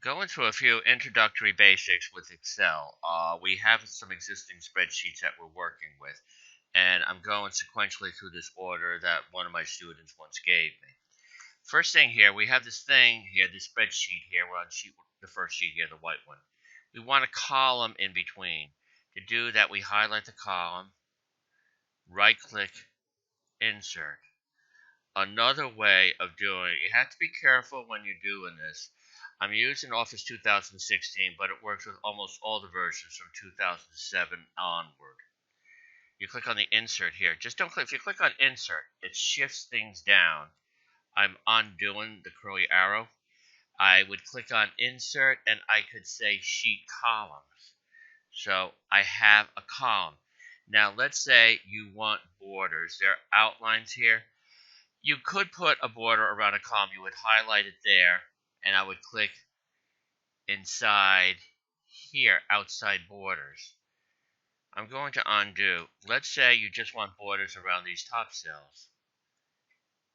Going through a few introductory basics with Excel. We have some existing spreadsheets that we're working with, and I'm going sequentially through this order that one of my students once gave me. First thing here, we have this thing here, this spreadsheet here. We're on the first sheet here, the white one. We want a column in between. To do that, we highlight the column, right-click, insert. Another way of doing it, you have to be careful when you're doing this. I'm using Office 2016, but it works with almost all the versions from 2007 onward. You click on the insert here. Just don't click. If you click on insert, it shifts things down. I'm undoing the curly arrow. I would click on insert and I could say sheet columns. So I have a column. Now let's say you want borders. There are outlines here. You could put a border around a column. You would highlight it there, and I would click inside here, outside borders. I'm going to undo. Let's say you just want borders around these top cells.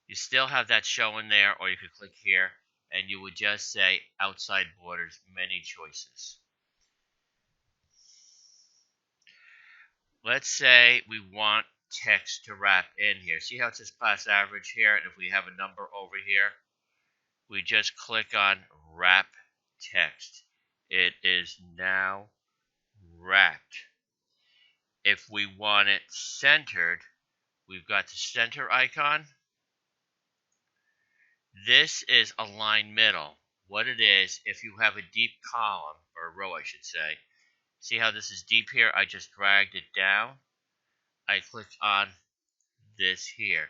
You still have that showing there, or you could click here, and you would just say outside borders, many choices. Let's say we want text to wrap in here. See how it says class average here? And if we have a number over here, we just click on wrap text. It is now wrapped. If we want it centered, we've got the center icon. This is align middle. What it is, if you have a deep column, or a row I should say, see how this is deep here? I just dragged it down. I click on this here.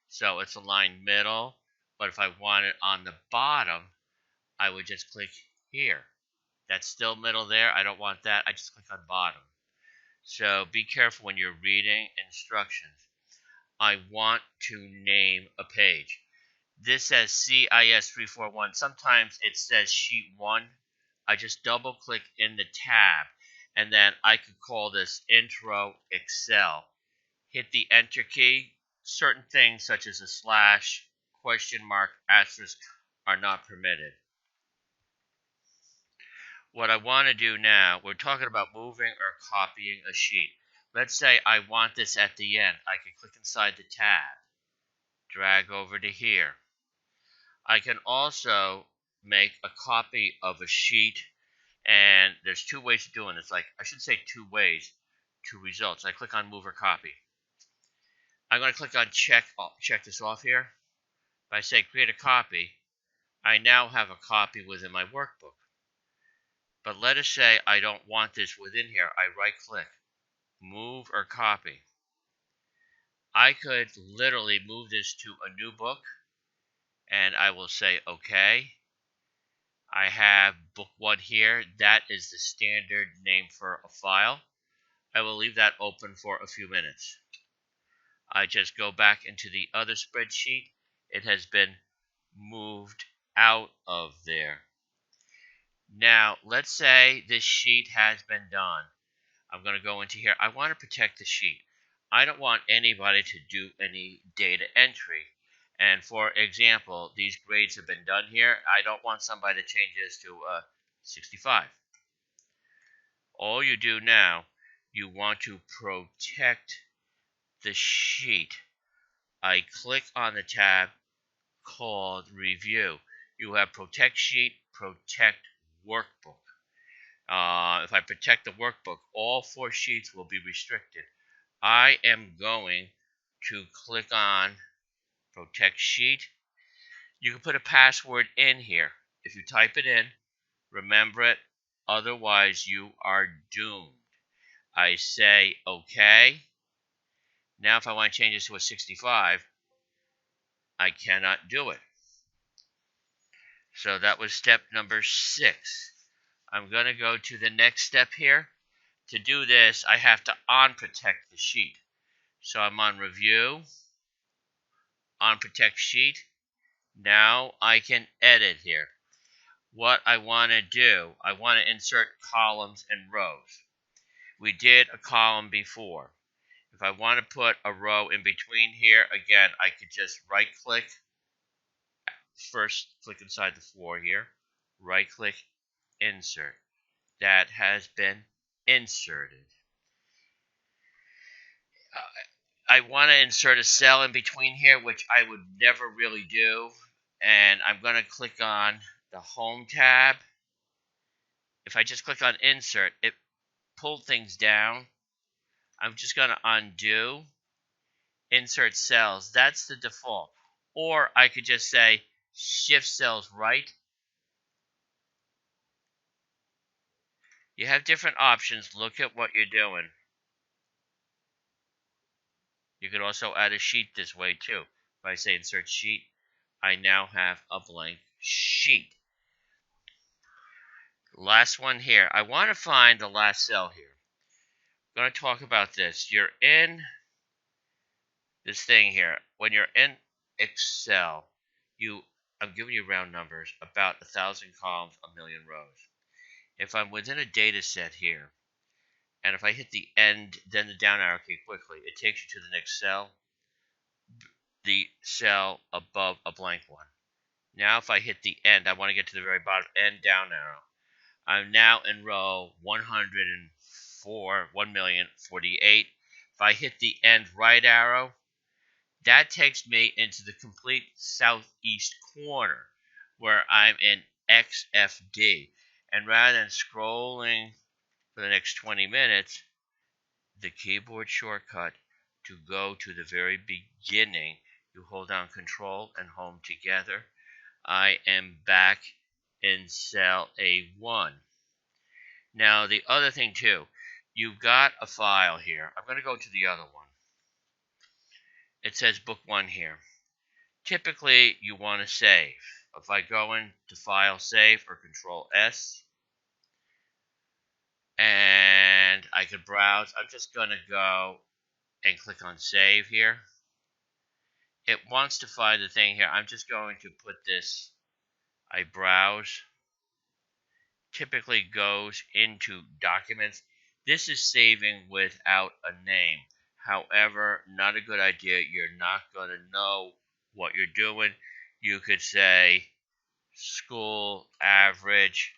So it's aligned middle, but if I want it on the bottom, I would just click here. That's still middle there. I don't want that. I just click on bottom. So be careful when you're reading instructions. I want to name a page. This says CIS 341. Sometimes it says sheet 1. I just double click in the tab, and then I could call this Intro Excel. Hit the enter key. Certain things such as a slash, question mark, asterisk are not permitted. What I want to do now, we're talking about moving or copying a sheet. Let's say I want this at the end. I can click inside the tab, drag over to here. I can also make a copy of a sheet, and there's two ways of doing this. Like, I should say two ways, two results. I click on move or copy. I'm going to click on check this off here. If I say create a copy, I now have a copy within my workbook. But let us say I don't want this within here. I right click, move or copy. I could literally move this to a new book, and I will say OK. I have book 1 here. That is the standard name for a file. I will leave that open for a few minutes. I just go back into the other spreadsheet. It has been moved out of there. Now, let's say this sheet has been done. I'm going to go into here. I want to protect the sheet. I don't want anybody to do any data entry. And for example, these grades have been done here. I don't want somebody to change this to 65. All you do now, you want to protect the sheet. I click on the tab called Review. You have Protect Sheet, Protect Workbook. If I protect the workbook, all 4 sheets will be restricted. I am going to click on Protect Sheet. You can put a password in here. If you type it in, remember it. Otherwise, you are doomed. I say OK. Now, if I want to change this to a 65, I cannot do it. So that was step number 6. I'm going to go to the next step here. To do this, I have to unprotect the sheet. So I'm on Review, unprotect sheet. Now I can edit here. What I want to do, I want to insert columns and rows. We did a column before. If I want to put a row in between here, again, I could just right-click. First, click inside the 4 here. Right-click, insert. That has been inserted. I want to insert a cell in between here, which I would never really do. And I'm going to click on the Home tab. If I just click on Insert, it pulled things down. I'm just going to undo. Insert cells. That's the default. Or I could just say Shift Cells Right. You have different options. Look at what you're doing. You could also add a sheet this way too. If I say Insert Sheet, I now have a blank sheet. Last one here. I want to find the last cell here. I'm going to talk about this. You're in this thing here. When you're in Excel, I'm giving you round numbers, about 1,000 columns, 1,000,000 rows. If I'm within a data set here, and if I hit the end, then the down arrow key quickly, it takes you to the next cell, the cell above a blank one. Now if I hit the end, I want to get to the very bottom, end down arrow. I'm now in row 104, 1,048. If I hit the end right arrow, that takes me into the complete southeast corner where I'm in XFD. And rather than scrolling for the next 20 minutes, the keyboard shortcut to go to the very beginning, you hold down Control and Home together. I am back in cell A1. Now, the other thing, too, you've got a file here. I'm going to go to the other one. It says Book 1 here. Typically, you want to save. If I go into File, Save, or Control S, and I could browse, I'm just going to go and click on Save here. It wants to find the thing here. I'm just going to put this, I browse, typically goes into Documents. This is saving without a name. However, not a good idea. You're not going to know what you're doing. You could say School Average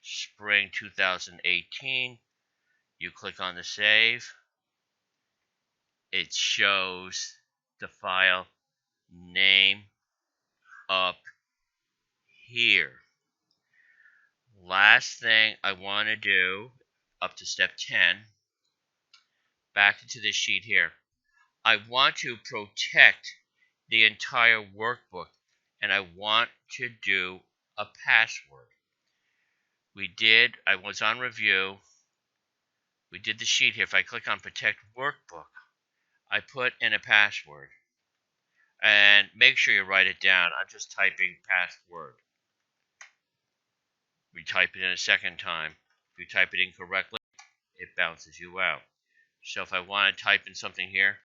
Spring 2018. You click on the save. It shows the file name up here. Last thing I want to do, up to step 10, back into this sheet here. I want to protect the entire workbook, and I want to do a password. I was on review. We did the sheet here. If I click on Protect Workbook, I put in a password. And make sure you write it down. I'm just typing password. We type it in a second time. If you type it incorrectly, it bounces you out. So if I want to type in something here,